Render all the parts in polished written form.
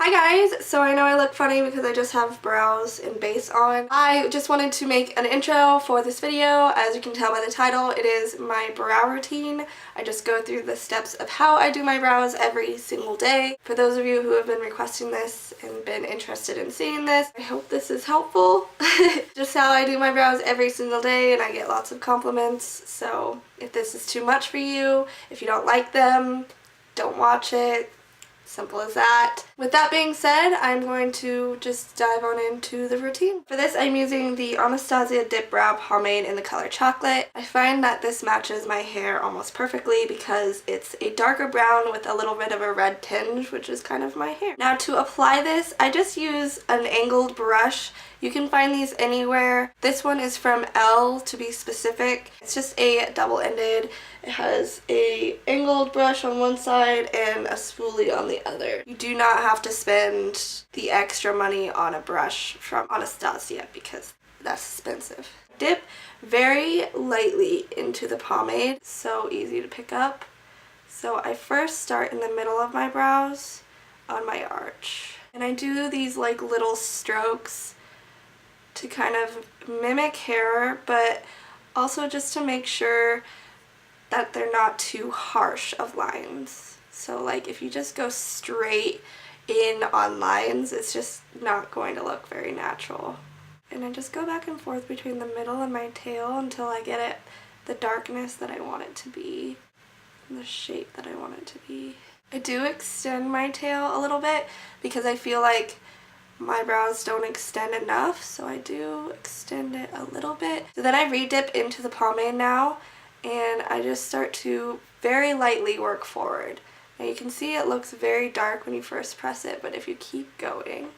Hi guys! So I know I look funny because I just have brows and base on. I just wanted to make an intro for this video. As you can tell by the title, it is my brow routine. I just go through the steps of how I do my brows every single day. For those of you who have been requesting this and been interested in seeing this, I hope this is helpful. Just how I do my brows every single day, and I get lots of compliments. So if this is too much for you, if you don't like them, don't watch it. Simple as that. With that being said, I'm going to just dive on into the routine. For this, I'm using the Anastasia Dipbrow Pomade in the color Chocolate. I find that this matches my hair almost perfectly because it's a darker brown with a little bit of a red tinge, which is kind of my hair. Now to apply this, I just use an angled brush. You can find these anywhere. This one is from Elle, to be specific. It's just a double-ended. It has a angled brush on one side and a spoolie on the other. You do not have to spend the extra money on a brush from Anastasia because that's expensive. Dip very lightly into the pomade. So easy to pick up. So I first start in the middle of my brows on my arch. And I do these like little strokes to kind of mimic hair, but also just to make sure that they're not too harsh of lines. So like if you just go straight in on lines, it's just not going to look very natural. And I just go back and forth between the middle and my tail until I get it the darkness that I want it to be, and the shape that I want it to be. I do extend my tail a little bit because I feel like my brows don't extend enough, so I do extend it a little bit. So then I re-dip into the pomade now, and I just start to very lightly work forward. Now you can see it looks very dark when you first press it, but if you keep going,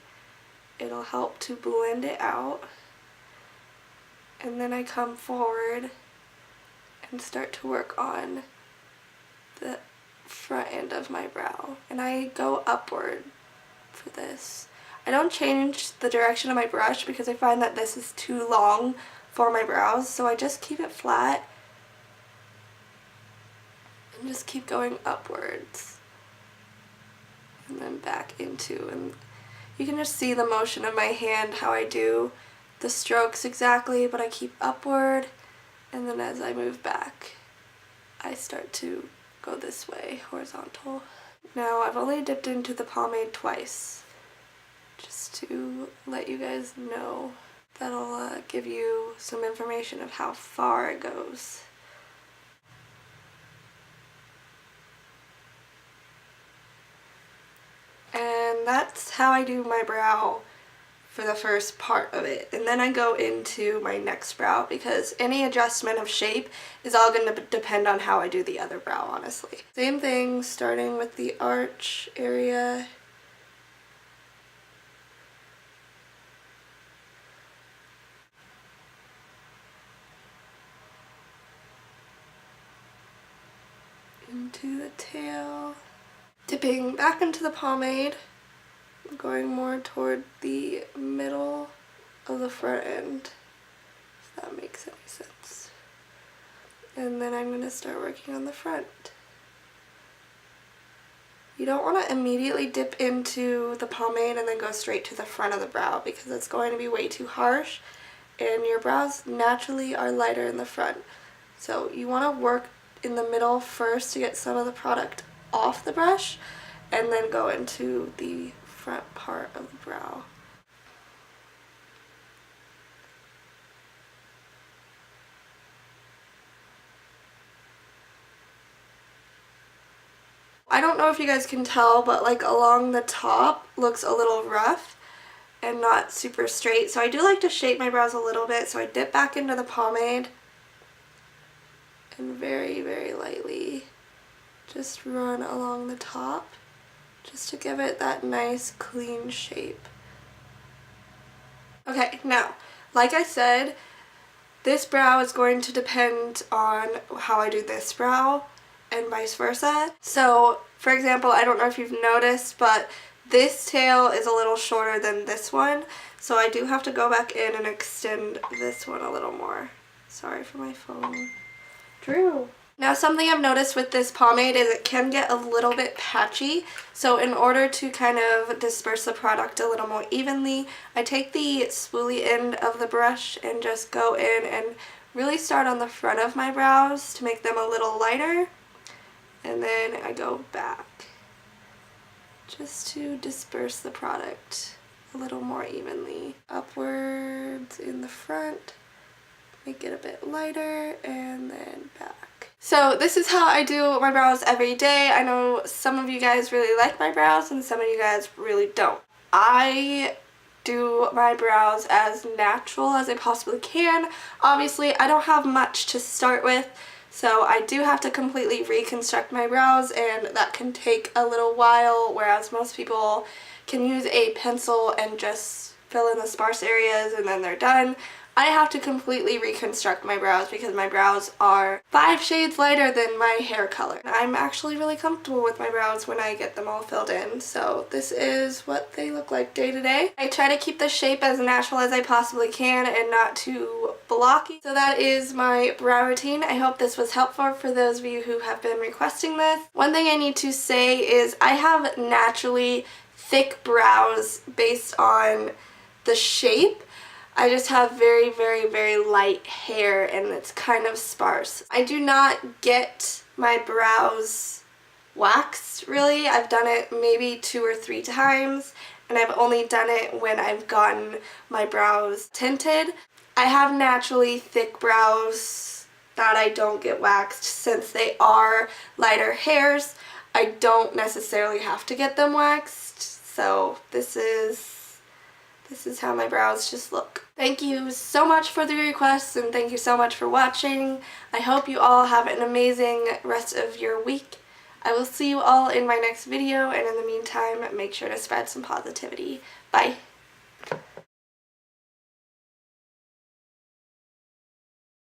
it'll help to blend it out. And then I come forward and start to work on the front end of my brow. And I go upward for this. I don't change the direction of my brush because I find that this is too long for my brows, so I just keep it flat and just keep going upwards and then back into, and you can just see the motion of my hand, how I do the strokes exactly, but I keep upward, and then as I move back I start to go this way, horizontal. Now I've only dipped into the pomade twice, just to let you guys know. That'll give you some information of how far it goes. And that's how I do my brow for the first part of it. And then I go into my next brow because any adjustment of shape is all going to depend on how I do the other brow, honestly. Same thing, starting with the arch area. Into the tail, dipping back into the pomade, going more toward the middle of the front end, if that makes any sense. And then I'm going to start working on the front. You don't want to immediately dip into the pomade and then go straight to the front of the brow because it's going to be way too harsh, and your brows naturally are lighter in the front. So you want to work in the middle first to get some of the product off the brush, and then go into the front part of the brow. I don't know if you guys can tell, but like along the top looks a little rough and not super straight, so I do like to shape my brows a little bit. So I dip back into the pomade and very, very lightly just run along the top just to give it that nice clean shape. Okay, now, like I said, this brow is going to depend on how I do this brow and vice versa. So, for example, I don't know if you've noticed, but this tail is a little shorter than this one, so I do have to go back in and extend this one a little more. Sorry for my phone. Drew, Now something I've noticed with this pomade is it can get a little bit patchy, so in order to kind of disperse the product a little more evenly, I take the spoolie end of the brush and just go in and really start on the front of my brows to make them a little lighter, and then I go back just to disperse the product a little more evenly. Upwards in the front, make it a bit lighter, and then back. So this is how I do my brows every day. I know some of you guys really like my brows and some of you guys really don't. I do my brows as natural as I possibly can. Obviously, I don't have much to start with, so I do have to completely reconstruct my brows, and that can take a little while, whereas most people can use a pencil and just fill in the sparse areas and then they're done. I have to completely reconstruct my brows because my brows are 5 shades lighter than my hair color. I'm actually really comfortable with my brows when I get them all filled in, so this is what they look like day to day. I try to keep the shape as natural as I possibly can and not too blocky. So that is my brow routine. I hope this was helpful for those of you who have been requesting this. One thing I need to say is I have naturally thick brows based on the shape. I just have very, very, very light hair and it's kind of sparse. I do not get my brows waxed really. I've done it maybe 2 or 3 times, and I've only done it when I've gotten my brows tinted. I have naturally thick brows that I don't get waxed since they are lighter hairs. I don't necessarily have to get them waxed, so this is how my brows just look. Thank you so much for the requests, and thank you so much for watching. I hope you all have an amazing rest of your week. I will see you all in my next video, and in the meantime, make sure to spread some positivity. Bye!